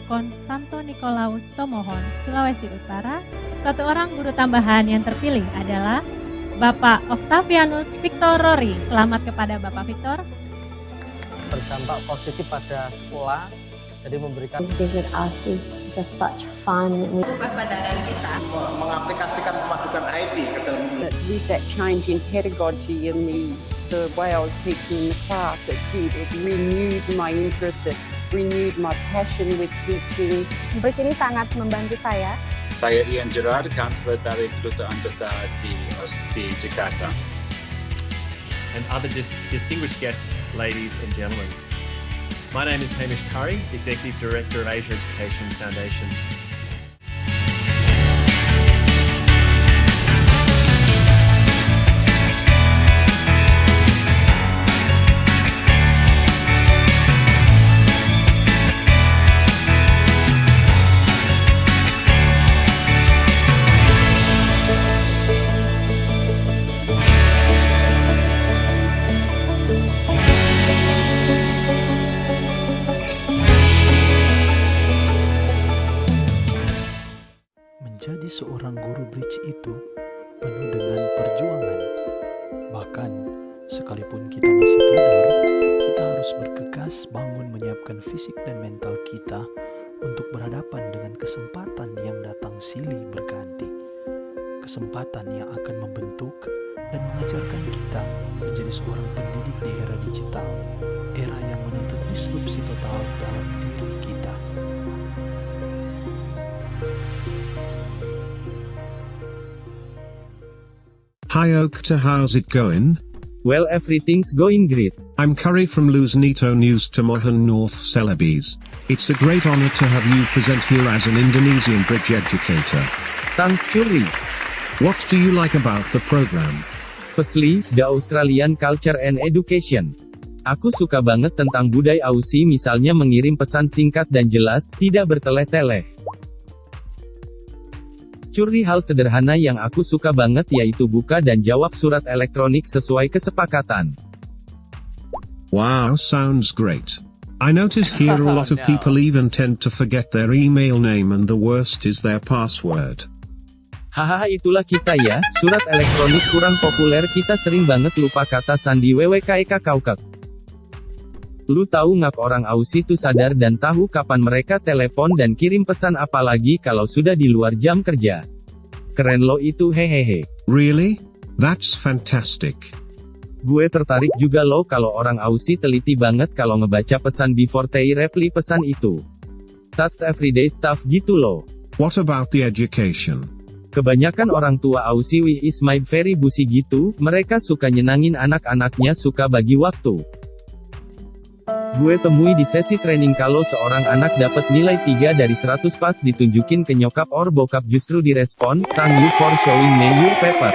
Dukuhkon Santo Nikolaus Tomohon, Sulawesi Utara. Satu orang guru tambahan yang terpilih adalah Bapak Octavianus Victor Rory. Selamat kepada Bapak Victor. Berdampak positif pada sekolah, jadi memberikan visit us is just such fun. Ubah pandangan kita. Mengaplikasikan pemadukan IT ke dalam guru. With that change in pedagogy and the way I was teaching in the class, it renewed my interest, it renewed my passion with teaching. Bridge ini sangat membantu saya. Saya Ian Gerard, Counselor dari Kedutaan Besar di Jakarta. And other distinguished guests, ladies and gentlemen. My name is Hamish Curry, Executive Director of Asia Education Foundation. Menjadi seorang guru bridge itu penuh dengan perjuangan. Bahkan sekalipun kita masih tidur, kita harus bergegas bangun menyiapkan fisik dan mental kita untuk berhadapan dengan kesempatan yang datang silih berganti. Kesempatan yang akan membentuk dan mengajarkan kita menjadi seorang pendidik di era digital, era yang menuntut disrupsi total dalam diri kita. Hi Okta, how's it going? Well, everything's going great. I'm Curry from Luznito News Tomohon North Celebes. It's a great honor to have you present here as an Indonesian bridge educator. Thanks, Curry. What do you like about the program? Firstly, the Australian culture and education. Aku suka banget tentang budaya Aussie, misalnya mengirim pesan singkat dan jelas, tidak bertele-tele. Curry, hal sederhana yang aku suka banget yaitu buka dan jawab surat elektronik sesuai kesepakatan. Wow, sounds great. I notice here a lot of people even tend to forget their email name and the worst is their password. Hahaha, itulah kita ya, surat elektronik kurang populer, kita sering banget lupa kata sandi wwkekakaukak. Lu tahu ngak orang Aussie tuh sadar dan tahu kapan mereka telepon dan kirim pesan, apalagi kalau sudah di luar jam kerja. Keren lo itu, hehehe. Really? That's fantastic. Gue tertarik juga lo kalau orang Aussie teliti banget kalau ngebaca pesan before they reply pesan itu. That's everyday stuff gitu lo. What about the education? Kebanyakan orang tua Aussie is my very busy gitu, mereka suka nyenangin anak-anaknya, suka bagi waktu. Gue temui di sesi training kalau seorang anak dapat nilai 3 dari 100 pas ditunjukin ke nyokap or bokap justru direspon, thank you for showing me your paper.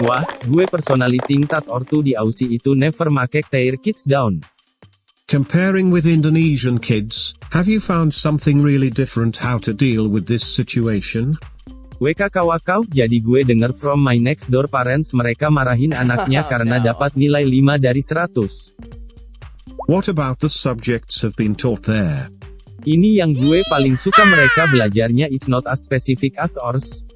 Wah, gue personally think that ortu di Aussie itu never make their kids down. Comparing with Indonesian kids, have you found something really different how to deal with this situation? WKKWKW, jadi gue denger from my next door parents mereka marahin anaknya karena dapat nilai 5 dari 100. What about the subjects have been taught there? Ini yang gue paling suka, mereka belajarnya is not as specific as ours.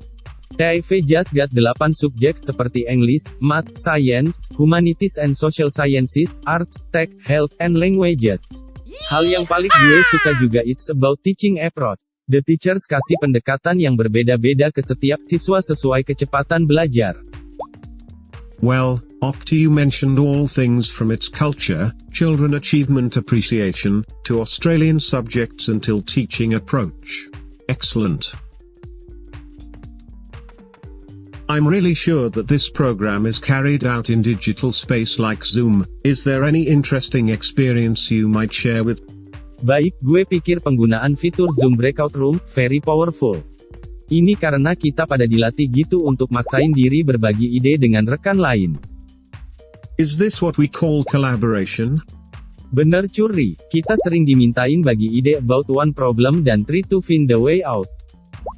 TIV just got 8 subjek seperti English, Math, Science, Humanities and Social Sciences, Arts, Tech, Health, and Languages. Hal yang paling gue suka juga it's about teaching approach. The teachers kasih pendekatan yang berbeda-beda ke setiap siswa sesuai kecepatan belajar. Well, Okta, you mentioned all things from its culture, children achievement appreciation, to Australian subjects until teaching approach. Excellent. I'm really sure that this program is carried out in digital space like Zoom. Is there any interesting experience you might share with? Baik, gue pikir penggunaan fitur Zoom Breakout Room very powerful. Ini karena kita pada dilatih gitu untuk maksain diri berbagi ide dengan rekan lain. Is this what we call collaboration? Bener, Curry, kita sering dimintain bagi ide about one problem dan try to find the way out.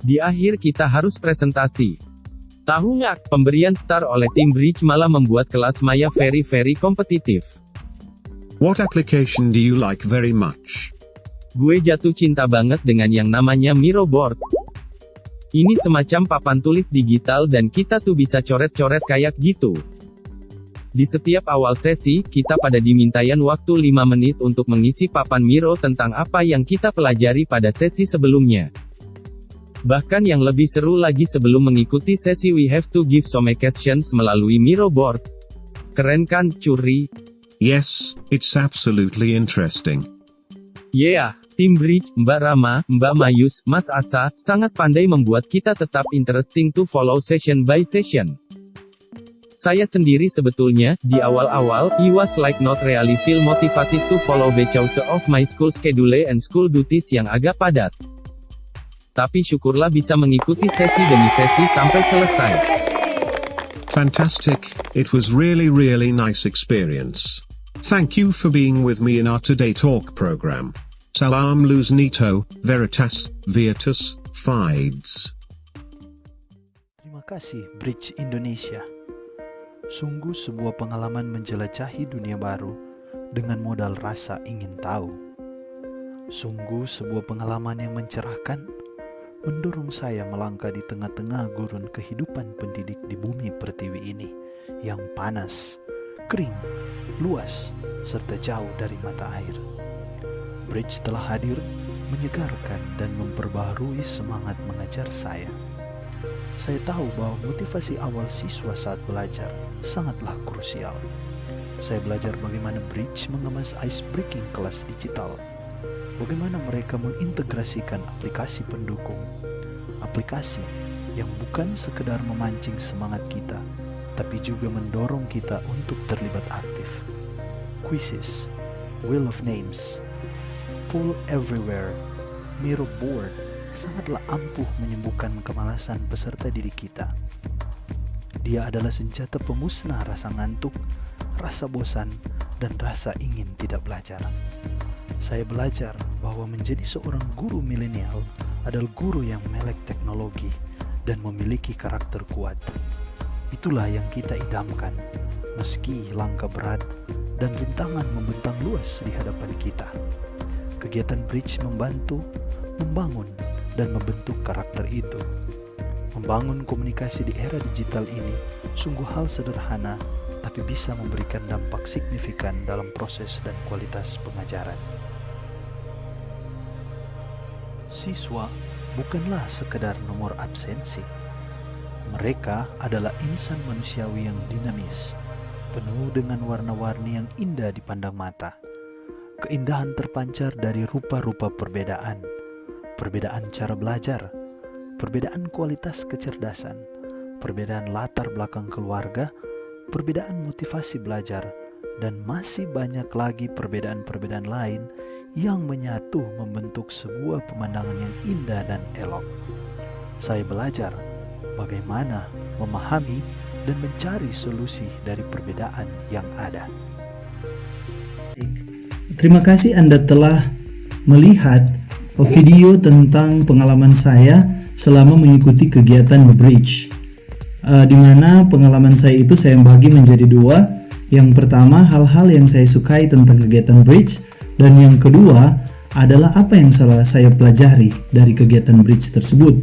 Di akhir kita harus presentasi. Tahu nggak, pemberian star oleh tim Bridge malah membuat kelas Maya very kompetitif. What application do you like very much? Gue jatuh cinta banget dengan yang namanya Miro board. Ini semacam papan tulis digital dan kita tuh bisa coret-coret kayak gitu. Di setiap awal sesi, kita pada dimintain waktu 5 menit untuk mengisi papan Miro tentang apa yang kita pelajari pada sesi sebelumnya. Bahkan yang lebih seru lagi, sebelum mengikuti sesi we have to give some questions melalui Miro board. Keren kan, Curi? Yes, it's absolutely interesting. Yeah, Tim Bridge, Mbak Rama, Mbak Mayus, Mas Asa, sangat pandai membuat kita tetap interesting to follow session by session. Saya sendiri sebetulnya, di awal-awal, I was like not really feel motivated to follow because of my school schedule and school duties yang agak padat. Tapi syukurlah bisa mengikuti sesi demi sesi sampai selesai. Fantastic, it was really nice experience. Thank you for being with me in our Today Talk program. Salam luz nito, veritas, virtus, fides. Terima kasih Bridge Indonesia. Sungguh sebuah pengalaman menjelajahi dunia baru dengan modal rasa ingin tahu. Sungguh sebuah pengalaman yang mencerahkan, mendorong saya melangkah di tengah-tengah gurun kehidupan pendidik di bumi pertiwi ini yang panas, kering, luas, serta jauh dari mata air. Bridge telah hadir, menyegarkan dan memperbaharui semangat mengajar saya. Saya tahu bahwa motivasi awal siswa saat belajar sangatlah krusial. Saya belajar bagaimana Bridge mengemas ice-breaking kelas digital, bagaimana mereka mengintegrasikan aplikasi pendukung, aplikasi yang bukan sekedar memancing semangat kita, tapi juga mendorong kita untuk terlibat aktif. Quizzes, Wheel of Names, Poll Everywhere, Miro board sangatlah ampuh menyembuhkan kemalasan peserta didik kita. Dia adalah senjata pemusnah rasa ngantuk, rasa bosan, dan rasa ingin tidak belajar. Saya belajar bahwa menjadi seorang guru milenial adalah guru yang melek teknologi dan memiliki karakter kuat. Itulah yang kita idamkan, meski langkah berat dan rintangan membentang luas di hadapan kita. Kegiatan Bridge membantu, membangun, dan membentuk karakter itu. Membangun komunikasi di era digital ini sungguh hal sederhana, tapi bisa memberikan dampak signifikan dalam proses dan kualitas pengajaran. Siswa bukanlah sekedar nomor absensi. Mereka adalah insan manusiawi yang dinamis, penuh dengan warna-warni yang indah dipandang mata. Keindahan terpancar dari rupa-rupa perbedaan, perbedaan cara belajar, perbedaan kualitas kecerdasan, perbedaan latar belakang keluarga, perbedaan motivasi belajar, dan masih banyak lagi perbedaan-perbedaan lain yang menyatu membentuk sebuah pemandangan yang indah dan elok. Saya belajar bagaimana memahami dan mencari solusi dari perbedaan yang ada. Terima kasih Anda telah melihat video tentang pengalaman saya selama mengikuti kegiatan Bridge, di mana pengalaman saya itu saya bagi menjadi dua. Yang pertama, hal-hal yang saya sukai tentang kegiatan Bridge, dan yang kedua adalah apa yang saya pelajari dari kegiatan Bridge tersebut.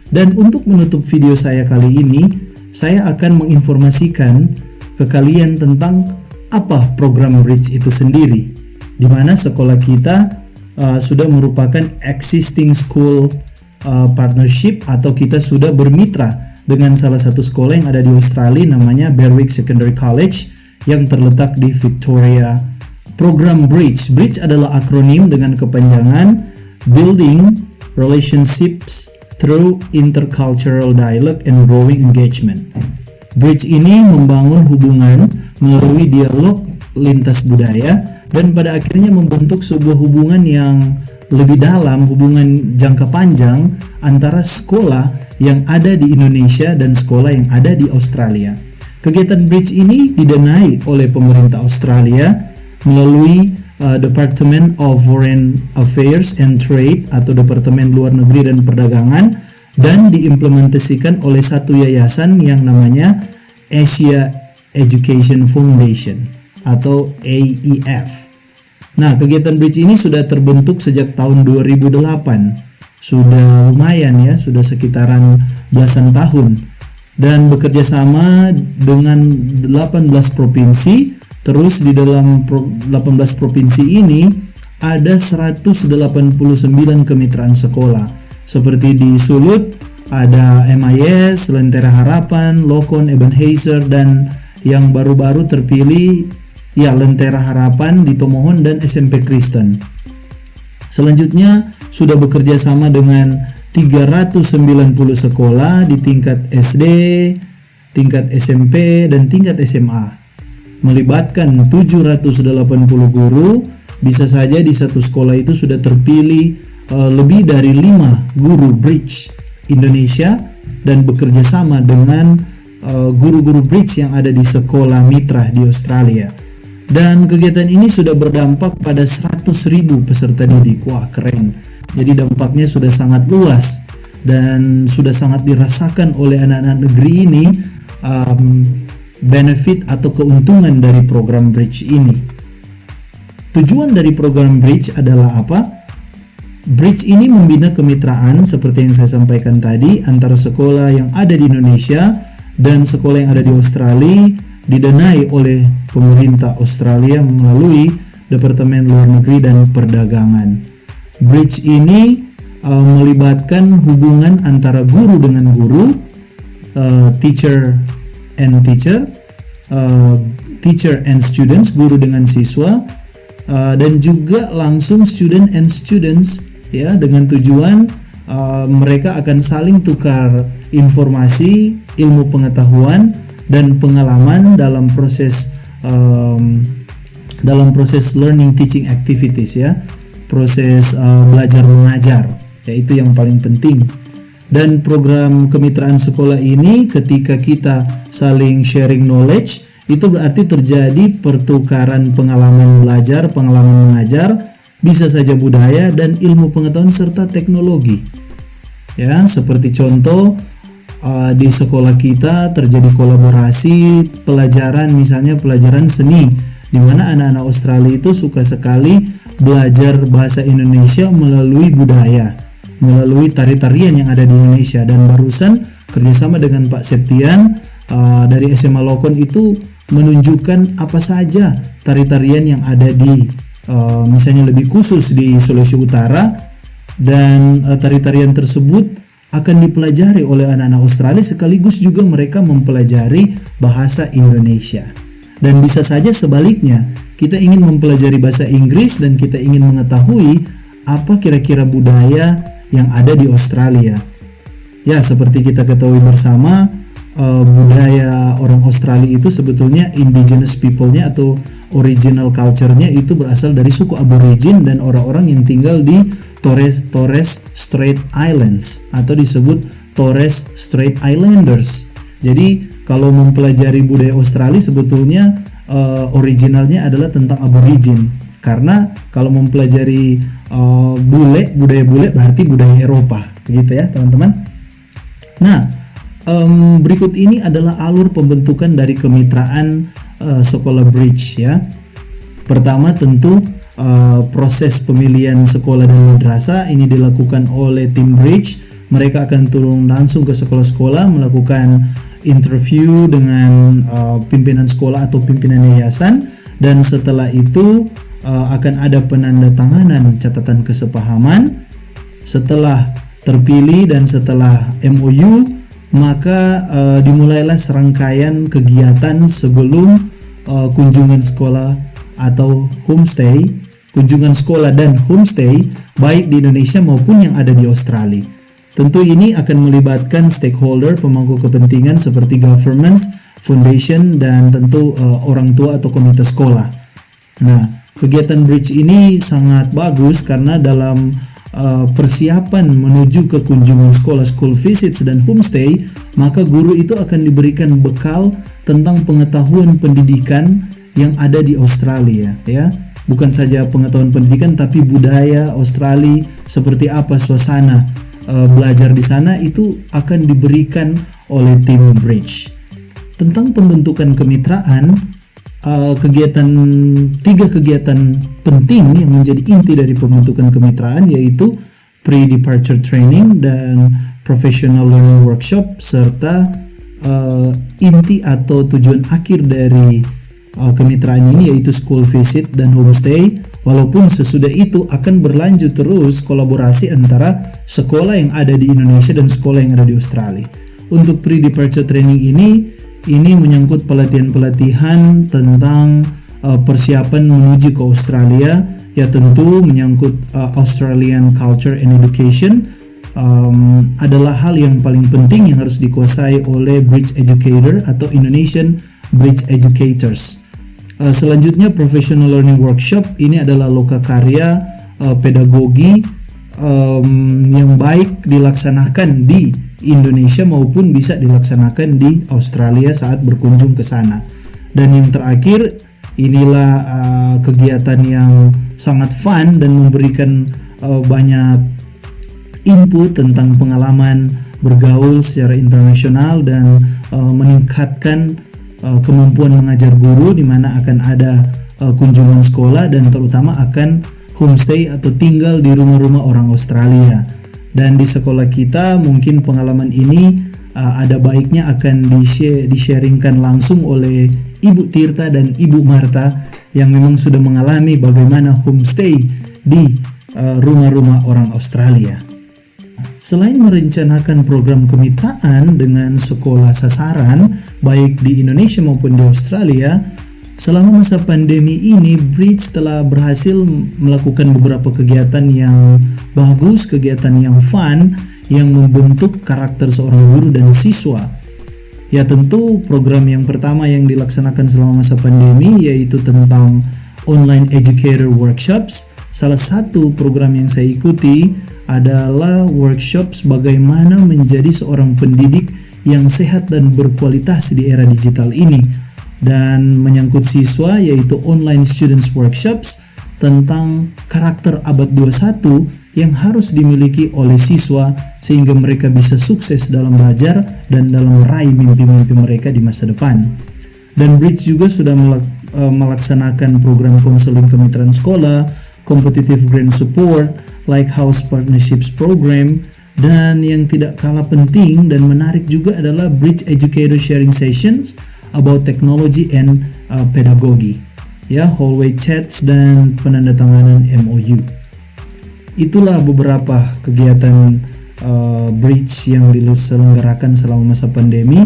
Dan untuk menutup video saya kali ini, saya akan menginformasikan ke kalian tentang apa program Bridge itu sendiri, di mana sekolah kita sudah merupakan existing school partnership, atau kita sudah bermitra dengan salah satu sekolah yang ada di Australia, namanya Berwick Secondary College, yang terletak di Victoria. Program Bridge adalah akronim dengan kepanjangan Building Relationships Through Intercultural Dialogue and Growing Engagement. Bridge ini membangun hubungan melalui dialog lintas budaya, dan pada akhirnya membentuk sebuah hubungan yang lebih dalam, hubungan jangka panjang antara sekolah yang ada di Indonesia dan sekolah yang ada di Australia. Kegiatan Bridge ini didanai oleh pemerintah Australia melalui Department of Foreign Affairs and Trade atau Departemen Luar Negeri dan Perdagangan, dan diimplementasikan oleh satu yayasan yang namanya Asia Education Foundation atau AEF. Nah, kegiatan Bridge ini sudah terbentuk sejak tahun 2008. Sudah lumayan ya, sudah sekitaran belasan tahun. Dan bekerja sama dengan 18 provinsi. Terus di dalam 18 provinsi ini ada 189 kemitraan sekolah. Seperti di Sulut ada MIS, Lentera Harapan, Lokon, Ebenezer, dan yang baru-baru terpilih ya Lentera Harapan di Tomohon dan SMP Kristen. Selanjutnya sudah bekerja sama dengan 390 sekolah di tingkat SD, tingkat SMP, dan tingkat SMA. Melibatkan 780 guru. Bisa saja di satu sekolah itu sudah terpilih lebih dari 5 guru Bridge Indonesia dan bekerja sama dengan guru-guru Bridge yang ada di sekolah mitra di Australia. Dan kegiatan ini sudah berdampak pada 100.000 peserta didik. Wah, keren. Jadi dampaknya sudah sangat luas dan sudah sangat dirasakan oleh anak-anak negeri ini benefit atau keuntungan dari program Bridge ini. Tujuan dari program Bridge adalah apa? Bridge ini membina kemitraan seperti yang saya sampaikan tadi antara sekolah yang ada di Indonesia dan sekolah yang ada di Australia, didanai oleh pemerintah Australia melalui Departemen Luar Negeri dan Perdagangan. Bridge ini melibatkan hubungan antara guru dengan guru, teacher and teacher, teacher and students, guru dengan siswa, dan juga langsung student and students ya, dengan tujuan mereka akan saling tukar informasi, ilmu pengetahuan dan pengalaman dalam proses learning teaching activities ya, proses belajar mengajar, yaitu yang paling penting. Dan program kemitraan sekolah ini ketika kita saling sharing knowledge, itu berarti terjadi pertukaran pengalaman belajar, pengalaman mengajar, bisa saja budaya dan ilmu pengetahuan serta teknologi. Ya, seperti contoh di sekolah kita terjadi kolaborasi pelajaran, misalnya pelajaran seni, di mana anak-anak Australia itu suka sekali belajar bahasa Indonesia melalui budaya, melalui tari-tarian yang ada di Indonesia. Dan barusan kerjasama dengan Pak Septian dari SMA Lokon itu menunjukkan apa saja tari-tarian yang ada di misalnya lebih khusus di Sulawesi Utara, dan tari-tarian tersebut akan dipelajari oleh anak-anak Australia sekaligus juga mereka mempelajari bahasa Indonesia. Dan bisa saja sebaliknya, kita ingin mempelajari bahasa Inggris dan kita ingin mengetahui apa kira-kira budaya yang ada di Australia. Ya, seperti kita ketahui bersama, budaya orang Australia itu sebetulnya indigenous people-nya atau original culture-nya itu berasal dari suku Aborigin dan orang-orang yang tinggal di Torres Strait Islands atau disebut Torres Strait Islanders. Jadi kalau mempelajari budaya Australia sebetulnya originalnya adalah tentang Aborigin, karena kalau mempelajari budaya bule berarti budaya Eropa, gitu ya teman-teman. Nah, berikut ini adalah alur pembentukan dari kemitraan sekolah Bridge ya. Pertama tentu proses pemilihan sekolah dan madrasah ini dilakukan oleh tim Bridge. Mereka akan turun langsung ke sekolah-sekolah melakukan interview dengan pimpinan sekolah atau pimpinan yayasan, dan setelah itu akan ada penandatanganan catatan kesepahaman. Setelah terpilih dan setelah MOU, maka dimulailah serangkaian kegiatan sebelum kunjungan sekolah atau homestay, kunjungan sekolah dan homestay baik di Indonesia maupun yang ada di Australia. Tentu ini akan melibatkan stakeholder, pemangku kepentingan seperti government, foundation, dan tentu orang tua atau komite sekolah. Nah, kegiatan Bridge ini sangat bagus karena dalam persiapan menuju ke kunjungan sekolah, school visits, dan homestay, maka guru itu akan diberikan bekal tentang pengetahuan pendidikan yang ada di Australia ya. Bukan saja pengetahuan pendidikan tapi budaya Australia, seperti apa suasana belajar di sana, itu akan diberikan oleh tim Bridge. Tentang pembentukan kemitraan, tiga kegiatan penting yang menjadi inti dari pembentukan kemitraan, yaitu pre-departure training dan professional learning workshop, serta inti atau tujuan akhir dari kemitraan ini yaitu school visit dan homestay. Walaupun sesudah itu akan berlanjut terus kolaborasi antara sekolah yang ada di Indonesia dan sekolah yang ada di Australia. Untuk pre-departure training ini menyangkut pelatihan-pelatihan tentang persiapan menuju ke Australia, ya tentu menyangkut Australian culture and education. Adalah hal yang paling penting yang harus dikuasai oleh bridge educator atau Indonesian bridge educators. Selanjutnya professional learning workshop ini adalah lokakarya pedagogi yang baik dilaksanakan di Indonesia maupun bisa dilaksanakan di Australia saat berkunjung ke sana. Dan yang terakhir, inilah kegiatan yang sangat fun dan memberikan banyak input tentang pengalaman bergaul secara internasional dan meningkatkan kemampuan mengajar guru, di mana akan ada kunjungan sekolah dan terutama akan homestay atau tinggal di rumah-rumah orang Australia. Dan di sekolah kita mungkin pengalaman ini ada baiknya akan di-sharingkan langsung oleh Ibu Tirta dan Ibu Marta yang memang sudah mengalami bagaimana homestay di rumah-rumah orang Australia. Selain merencanakan program kemitraan dengan sekolah sasaran baik di Indonesia maupun di Australia, selama masa pandemi ini Bridge telah berhasil melakukan beberapa kegiatan yang bagus, kegiatan yang fun, yang membentuk karakter seorang guru dan siswa. Ya tentu program yang pertama yang dilaksanakan selama masa pandemi yaitu tentang online educator workshops. Salah satu program yang saya ikuti adalah workshops bagaimana menjadi seorang pendidik yang sehat dan berkualitas di era digital ini, dan menyangkut siswa yaitu online students workshops tentang karakter abad 21 yang harus dimiliki oleh siswa sehingga mereka bisa sukses dalam belajar dan dalam meraih mimpi-mimpi mereka di masa depan. Dan Bridge juga sudah melaksanakan program konseling kemitraan sekolah, competitive grant support, Lighthouse Partnerships Program, dan yang tidak kalah penting dan menarik juga adalah Bridge Educator Sharing Sessions about Technology and Pedagogy, ya, hallway chats dan penandatanganan MOU. Itulah beberapa kegiatan Bridge yang diselenggarakan selama masa pandemi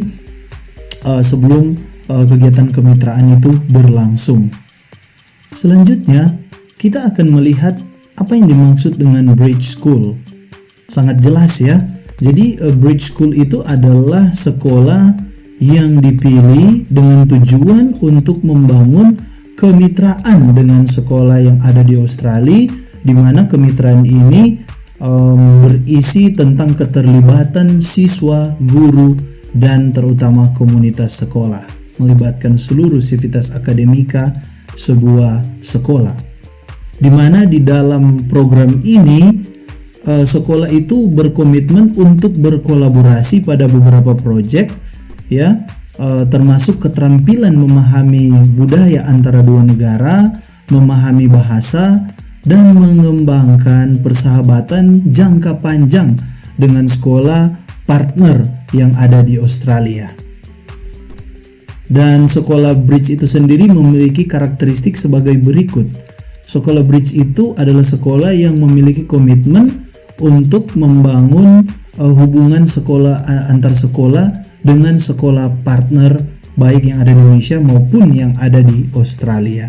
sebelum kegiatan kemitraan itu berlangsung. Selanjutnya kita akan melihat apa yang dimaksud dengan Bridge School. Sangat jelas ya. Jadi Bridge School itu adalah sekolah yang dipilih dengan tujuan untuk membangun kemitraan dengan sekolah yang ada di Australia, di mana kemitraan ini berisi tentang keterlibatan siswa, guru, dan terutama komunitas sekolah, melibatkan seluruh sivitas akademika sebuah sekolah. Di mana di dalam program ini sekolah itu berkomitmen untuk berkolaborasi pada beberapa proyek, ya, termasuk keterampilan memahami budaya antara dua negara, memahami bahasa, dan mengembangkan persahabatan jangka panjang dengan sekolah partner yang ada di Australia. Dan sekolah Bridge itu sendiri memiliki karakteristik sebagai berikut. Sekolah Bridge itu adalah sekolah yang memiliki komitmen untuk membangun hubungan sekolah antar sekolah dengan sekolah partner baik yang ada di Indonesia maupun yang ada di Australia.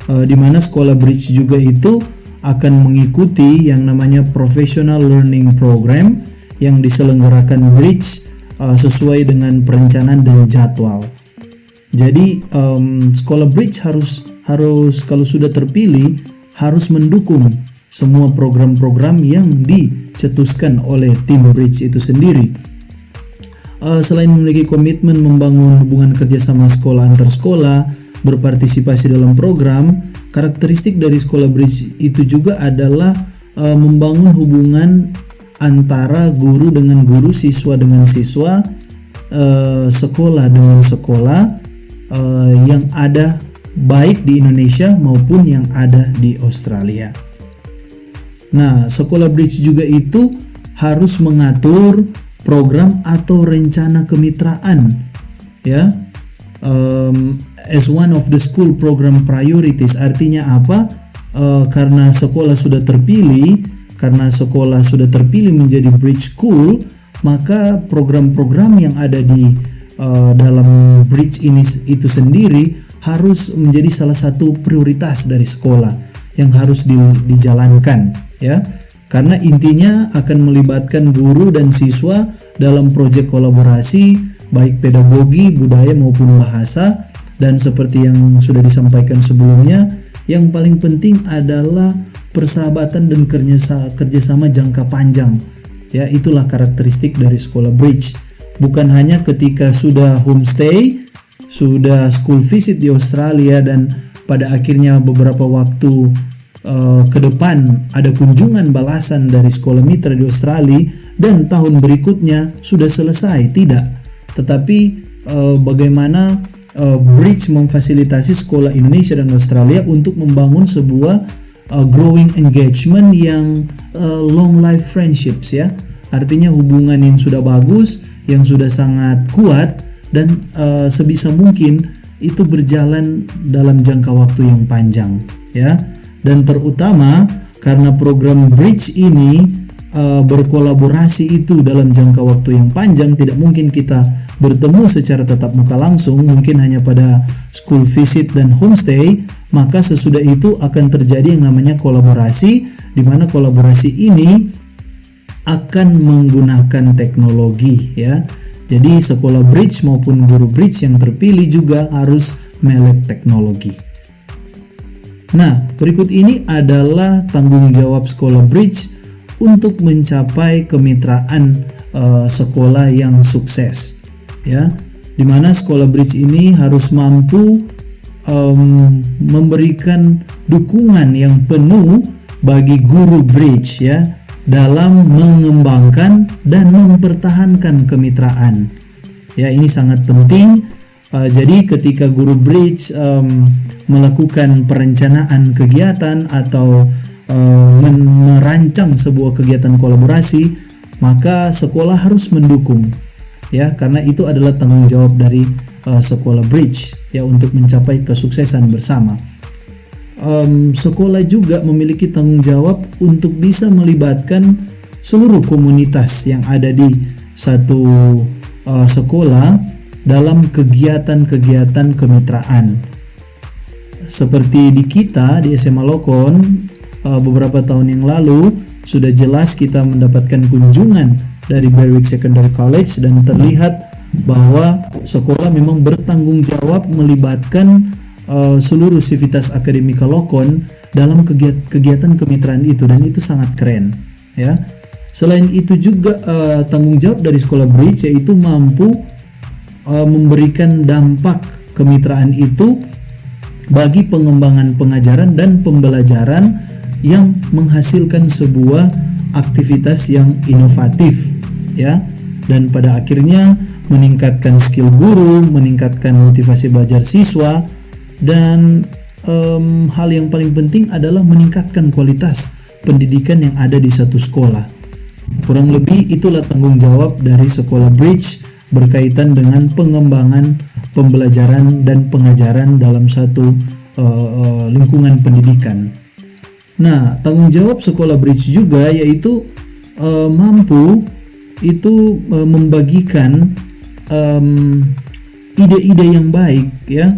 Di mana sekolah Bridge juga itu akan mengikuti yang namanya Professional Learning Program yang diselenggarakan Bridge sesuai dengan perencanaan dan jadwal. Jadi sekolah Bridge harus kalau sudah terpilih harus mendukung semua program-program yang dicetuskan oleh tim Bridge itu sendiri. Selain memiliki komitmen membangun hubungan kerjasama sekolah antar sekolah, berpartisipasi dalam program, karakteristik dari sekolah Bridge itu juga adalah membangun hubungan antara guru dengan guru, siswa dengan siswa, sekolah dengan sekolah, yang ada baik di Indonesia maupun yang ada di Australia. Nah, sekolah bridge juga itu harus mengatur program atau rencana kemitraan, ya, as one of the school program priorities. Artinya apa? Karena sekolah sudah terpilih menjadi bridge school, maka program-program yang ada di dalam bridge ini itu sendiri harus menjadi salah satu prioritas dari sekolah yang harus dijalankan, ya. Karena intinya akan melibatkan guru dan siswa dalam proyek kolaborasi baik pedagogi, budaya maupun bahasa. Dan seperti yang sudah disampaikan sebelumnya, yang paling penting adalah persahabatan dan kerjasama jangka panjang. Ya, itulah karakteristik dari sekolah bridge. Bukan hanya ketika sudah homestay, sudah school visit di Australia, dan pada akhirnya beberapa waktu ke depan ada kunjungan balasan dari sekolah mitra di Australia dan tahun berikutnya sudah selesai, tidak. Tetapi bagaimana bridge memfasilitasi sekolah Indonesia dan Australia untuk membangun sebuah growing engagement yang long life friendships, ya. Artinya hubungan yang sudah bagus, yang sudah sangat kuat, dan sebisa mungkin itu berjalan dalam jangka waktu yang panjang, ya. Dan terutama karena program bridge ini berkolaborasi itu dalam jangka waktu yang panjang, tidak mungkin kita bertemu secara tatap muka langsung, mungkin hanya pada school visit dan homestay. Maka sesudah itu akan terjadi yang namanya kolaborasi, di mana kolaborasi ini akan menggunakan teknologi, ya. Jadi sekolah bridge maupun guru bridge yang terpilih juga harus melek teknologi. Nah, berikut ini adalah tanggung jawab sekolah bridge untuk mencapai kemitraan sekolah yang sukses, ya. Di mana sekolah bridge ini harus mampu memberikan dukungan yang penuh bagi guru bridge, ya, dalam mengembangkan dan mempertahankan kemitraan. Ya, ini sangat penting. Jadi ketika guru bridge melakukan perencanaan kegiatan atau merancang sebuah kegiatan kolaborasi, maka sekolah harus mendukung, ya, karena itu adalah tanggung jawab dari sekolah bridge, ya, untuk mencapai kesuksesan bersama. Sekolah juga memiliki tanggung jawab untuk bisa melibatkan seluruh komunitas yang ada di satu sekolah dalam kegiatan-kegiatan kemitraan. Seperti di kita di SMA Lokon beberapa tahun yang lalu sudah jelas kita mendapatkan kunjungan dari Berwick Secondary College, dan terlihat bahwa sekolah memang bertanggung jawab melibatkan seluruh sivitas akademika Lokon dalam kegiatan kemitraan itu, dan itu sangat keren, ya. Selain itu juga tanggung jawab dari sekolah bridge yaitu mampu memberikan dampak kemitraan itu bagi pengembangan pengajaran dan pembelajaran yang menghasilkan sebuah aktivitas yang inovatif, ya, dan pada akhirnya meningkatkan skill guru, meningkatkan motivasi belajar siswa, dan hal yang paling penting adalah meningkatkan kualitas pendidikan yang ada di satu sekolah. Kurang lebih itulah tanggung jawab dari sekolah bridge berkaitan dengan pengembangan pembelajaran dan pengajaran dalam satu lingkungan pendidikan. Nah, tanggung jawab sekolah bridge juga yaitu mampu itu membagikan ide-ide yang baik, ya,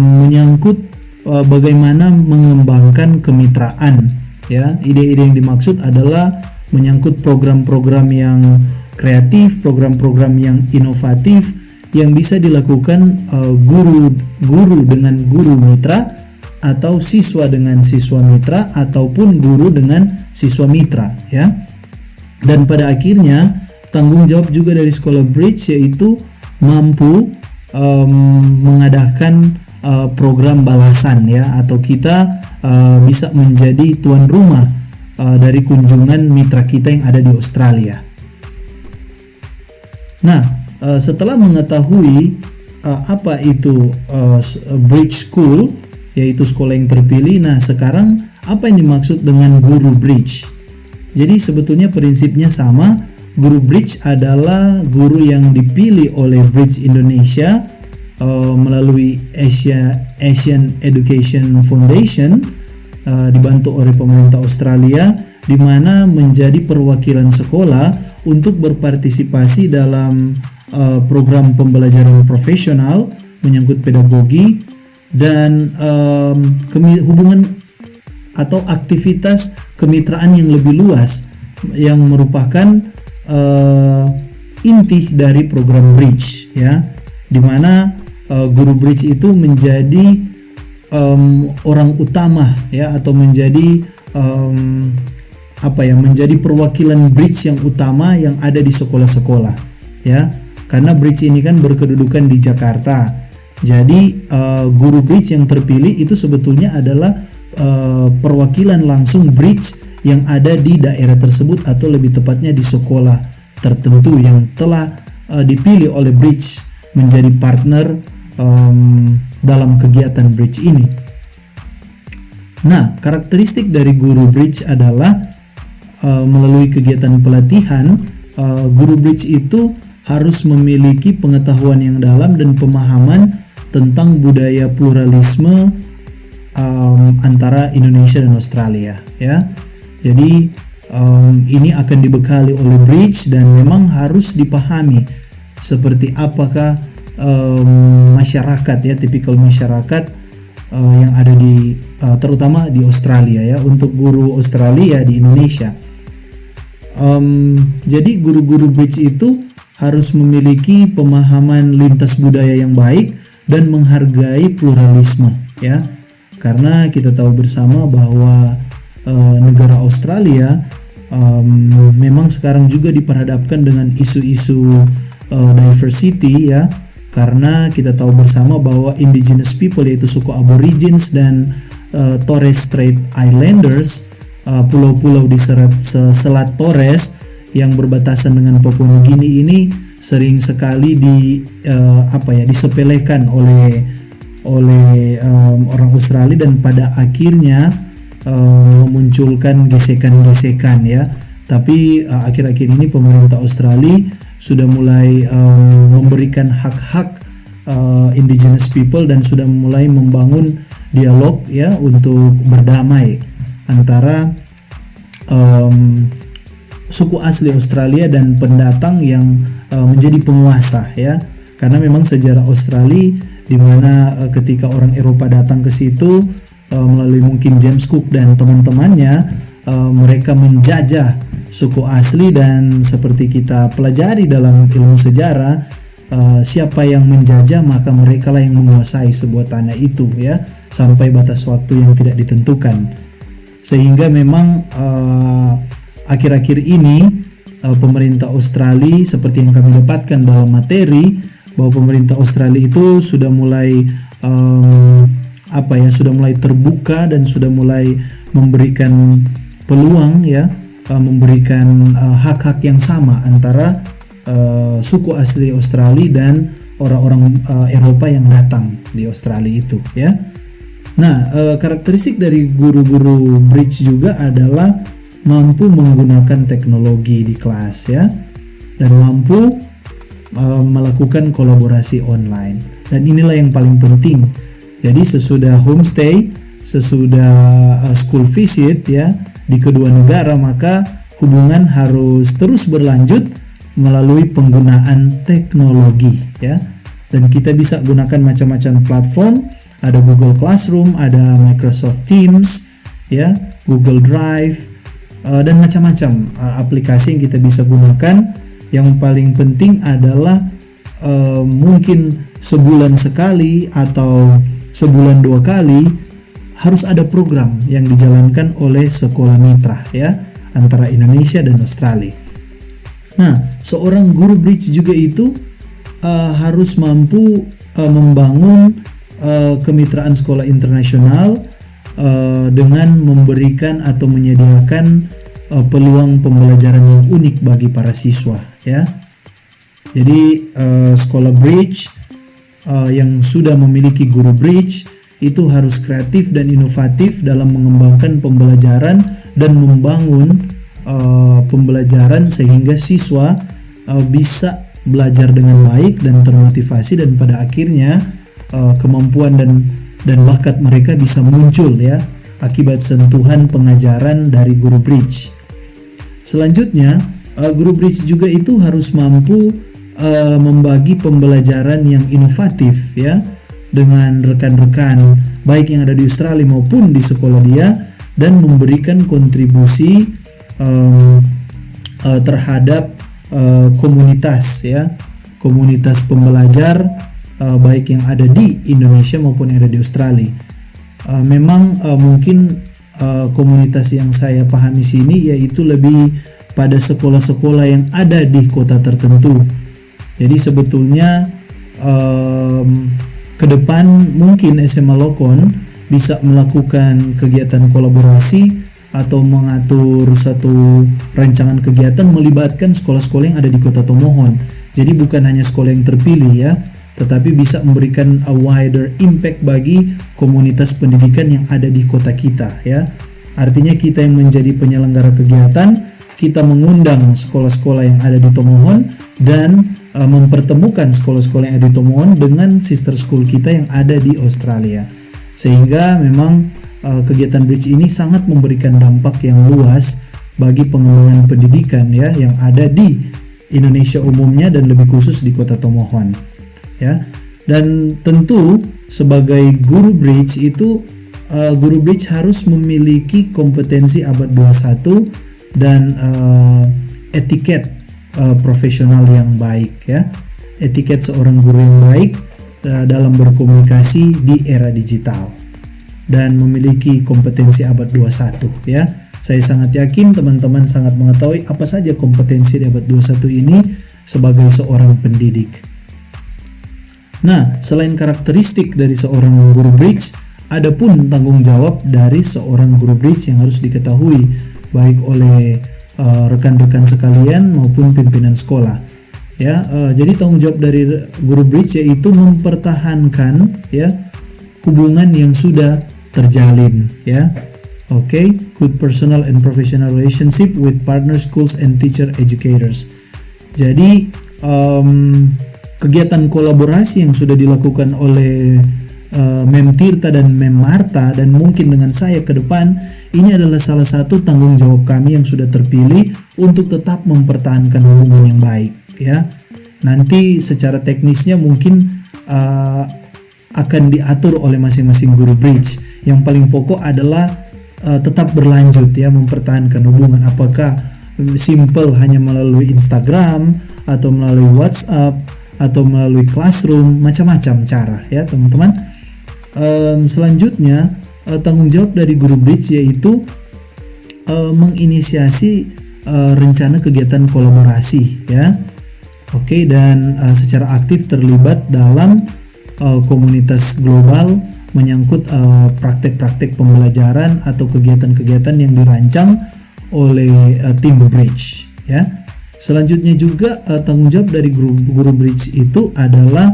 menyangkut bagaimana mengembangkan kemitraan, ya. Ide-ide yang dimaksud adalah menyangkut program-program yang kreatif, program-program yang inovatif yang bisa dilakukan guru dengan guru mitra, atau siswa dengan siswa mitra, ataupun guru dengan siswa mitra, ya. Dan pada akhirnya tanggung jawab juga dari sekolah bridge yaitu mampu mengadakan program balasan, ya, atau kita bisa menjadi tuan rumah dari kunjungan mitra kita yang ada di Australia. Nah, setelah mengetahui apa itu Bridge School, yaitu sekolah yang terpilih. Nah, sekarang apa yang dimaksud dengan guru Bridge? Jadi sebetulnya prinsipnya sama. Guru Bridge adalah guru yang dipilih oleh Bridge Indonesia melalui Asian Education Foundation, dibantu oleh pemerintah Australia, di mana menjadi perwakilan sekolah untuk berpartisipasi dalam program pembelajaran profesional menyangkut pedagogi dan hubungan atau aktivitas kemitraan yang lebih luas yang merupakan inti dari program Bridge, ya, di mana guru Bridge itu menjadi orang utama, ya, atau menjadi menjadi perwakilan Bridge yang utama yang ada di sekolah-sekolah, ya, karena Bridge ini kan berkedudukan di Jakarta. Jadi guru Bridge yang terpilih itu sebetulnya adalah perwakilan langsung Bridge yang ada di daerah tersebut, atau lebih tepatnya di sekolah tertentu yang telah dipilih oleh Bridge menjadi partner dalam kegiatan Bridge ini. Nah, karakteristik dari guru Bridge adalah melalui kegiatan pelatihan, guru Bridge itu harus memiliki pengetahuan yang dalam dan pemahaman tentang budaya pluralisme antara Indonesia dan Australia, ya. Jadi ini akan dibekali oleh Bridge dan memang harus dipahami seperti apakah masyarakat, ya, tipikal masyarakat yang ada di terutama di Australia, ya, untuk guru Australia di Indonesia. Jadi guru-guru Bridge itu harus memiliki pemahaman lintas budaya yang baik dan menghargai pluralisme, ya, karena kita tahu bersama bahwa negara Australia memang sekarang juga diperhadapkan dengan isu-isu diversity, ya, karena kita tahu bersama bahwa indigenous people, yaitu suku Aborigines dan Torres Strait Islanders, pulau-pulau di Selat Torres yang berbatasan dengan Papua Nugini ini sering sekali disepelekan oleh orang Australia dan pada akhirnya memunculkan gesekan-gesekan, ya. Tapi akhir-akhir ini pemerintah Australia sudah mulai memberikan hak-hak indigenous people dan sudah mulai membangun dialog, ya, untuk berdamai antara suku asli Australia dan pendatang yang menjadi penguasa, ya. Karena memang sejarah Australia di mana ketika orang Eropa datang ke situ melalui mungkin James Cook dan teman-temannya, mereka menjajah suku asli, dan seperti kita pelajari dalam ilmu sejarah, siapa yang menjajah maka mereka lah yang menguasai sebuah tanah itu, ya, sampai batas waktu yang tidak ditentukan. Sehingga memang akhir-akhir ini pemerintah Australia, seperti yang kami dapatkan dalam materi, bahwa pemerintah Australia itu sudah mulai sudah mulai terbuka dan sudah mulai memberikan peluang, ya, memberikan hak-hak yang sama antara suku asli Australia dan orang-orang Eropa yang datang di Australia itu, ya. Nah, karakteristik dari guru-guru Bridge juga adalah mampu menggunakan teknologi di kelas, ya, dan mampu melakukan kolaborasi online. Dan inilah yang paling penting. Jadi sesudah homestay, sesudah school visit, ya, di kedua negara, maka hubungan harus terus berlanjut melalui penggunaan teknologi, ya. Dan kita bisa gunakan macam-macam platform, ada Google Classroom, ada Microsoft Teams, ya, Google Drive, dan macam-macam aplikasi yang kita bisa gunakan. Yang paling penting adalah mungkin sebulan sekali atau sebulan 2 kali harus ada program yang dijalankan oleh sekolah mitra, ya, antara Indonesia dan Australia. Nah, seorang guru Bridge juga itu harus mampu membangun kemitraan sekolah internasional dengan memberikan atau menyediakan peluang pembelajaran yang unik bagi para siswa, ya. Jadi sekolah Bridge yang sudah memiliki guru bridge itu harus kreatif dan inovatif dalam mengembangkan pembelajaran dan membangun pembelajaran sehingga siswa bisa belajar dengan baik dan termotivasi, dan pada akhirnya kemampuan dan bakat mereka bisa muncul ya akibat sentuhan pengajaran dari guru bridge. Selanjutnya, guru bridge juga itu harus mampu membagi pembelajaran yang inovatif ya dengan rekan-rekan baik yang ada di Australia maupun di sekolah dia, dan memberikan kontribusi terhadap komunitas ya, komunitas pembelajar baik yang ada di Indonesia maupun yang ada di Australia. Memang mungkin komunitas yang saya pahami sini yaitu lebih pada sekolah-sekolah yang ada di kota tertentu. Jadi sebetulnya ke depan mungkin SMA Lokon bisa melakukan kegiatan kolaborasi atau mengatur satu rancangan kegiatan melibatkan sekolah-sekolah yang ada di Kota Tomohon. Jadi bukan hanya sekolah yang terpilih ya, tetapi bisa memberikan a wider impact bagi komunitas pendidikan yang ada di kota kita ya. Artinya kita yang menjadi penyelenggara kegiatan, kita mengundang sekolah-sekolah yang ada di Tomohon dan mempertemukan sekolah-sekolah yang ada di Tomohon dengan sister school kita yang ada di Australia. Sehingga memang kegiatan bridge ini sangat memberikan dampak yang luas bagi pengembangan pendidikan ya yang ada di Indonesia umumnya dan lebih khusus di Kota Tomohon ya. Dan tentu sebagai guru bridge itu guru bridge harus memiliki kompetensi abad 21 dan etiket profesional yang baik ya. Etiket seorang guru yang baik dalam berkomunikasi di era digital dan memiliki kompetensi abad 21 ya. Saya sangat yakin teman-teman sangat mengetahui apa saja kompetensi di abad 21 ini sebagai seorang pendidik. Nah, selain karakteristik dari seorang guru bridge, ada pun tanggung jawab dari seorang guru bridge yang harus diketahui baik oleh rekan-rekan sekalian maupun pimpinan sekolah. Ya, jadi tanggung jawab dari guru bridge yaitu mempertahankan ya hubungan yang sudah terjalin ya. Good personal and professional relationship with partner schools and teacher educators. Jadi kegiatan kolaborasi yang sudah dilakukan oleh Mem Tirta dan Mem Marta dan mungkin dengan saya ke depan, ini adalah salah satu tanggung jawab kami yang sudah terpilih untuk tetap mempertahankan hubungan yang baik ya. Nanti secara teknisnya mungkin akan diatur oleh masing-masing guru bridge. Yang paling pokok adalah tetap berlanjut ya, mempertahankan hubungan, apakah simple hanya melalui Instagram atau melalui WhatsApp atau melalui classroom, macam-macam cara ya teman-teman. Selanjutnya tanggung jawab dari guru bridge yaitu menginisiasi rencana kegiatan kolaborasi ya. Dan secara aktif terlibat dalam komunitas global menyangkut praktek-praktek pembelajaran atau kegiatan-kegiatan yang dirancang oleh tim bridge ya. Selanjutnya juga tanggung jawab dari guru bridge itu adalah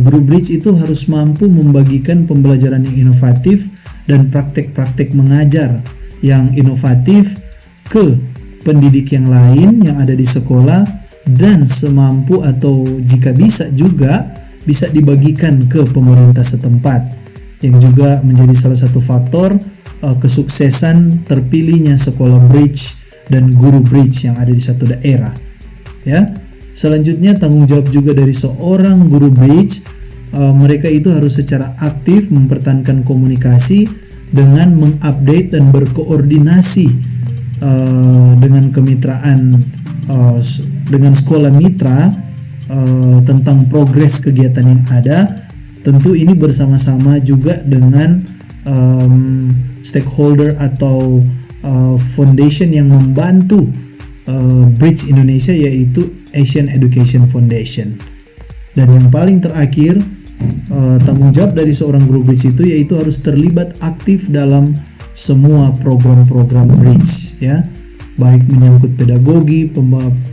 guru bridge itu harus mampu membagikan pembelajaran yang inovatif dan praktek-praktek mengajar yang inovatif ke pendidik yang lain yang ada di sekolah, dan semampu atau jika bisa juga bisa dibagikan ke pemerintah setempat, yang juga menjadi salah satu faktor kesuksesan terpilihnya sekolah bridge dan guru bridge yang ada di satu daerah ya. Selanjutnya tanggung jawab juga dari seorang guru bridge, mereka itu harus secara aktif mempertahankan komunikasi dengan mengupdate dan berkoordinasi dengan kemitraan dengan sekolah mitra tentang progres kegiatan yang ada. Tentu ini bersama-sama juga dengan stakeholder atau foundation yang membantu Bridge Indonesia, yaitu Asian Education Foundation. Dan yang paling terakhir, tanggung jawab dari seorang guru bridge itu yaitu harus terlibat aktif dalam semua program-program bridge ya, baik menyangkut pedagogi,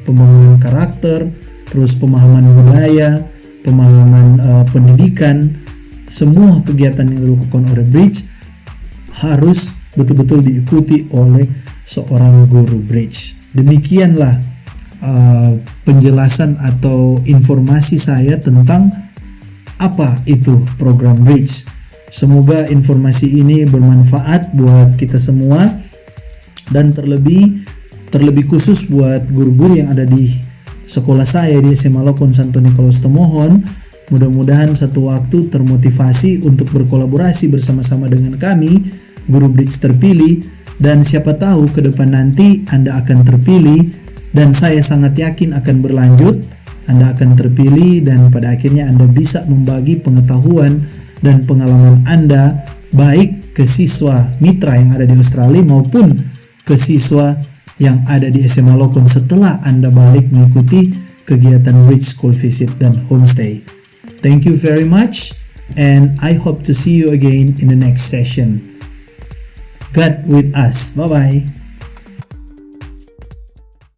pembangunan karakter, terus pemahaman budaya, pemahaman pendidikan, semua kegiatan yang dilakukan oleh Bridge harus betul-betul diikuti oleh seorang guru Bridge. Demikianlah penjelasan atau informasi saya tentang apa itu program Bridge. Semoga informasi ini bermanfaat buat kita semua, dan terlebih khusus buat guru-guru yang ada di sekolah saya di SMA Lokon Santo Nikolaus Tomohon. Mudah-mudahan satu waktu termotivasi untuk berkolaborasi bersama-sama dengan kami, guru Bridge terpilih, dan siapa tahu ke depan nanti Anda akan terpilih, dan saya sangat yakin akan berlanjut. Anda akan terpilih dan pada akhirnya Anda bisa membagi pengetahuan dan pengalaman Anda baik ke siswa mitra yang ada di Australia maupun ke siswa yang ada di SMA Lokon setelah Anda balik mengikuti kegiatan Bridge School Visit dan Homestay. Thank you very much, and I hope to see you again in the next session. God with us. Bye-bye.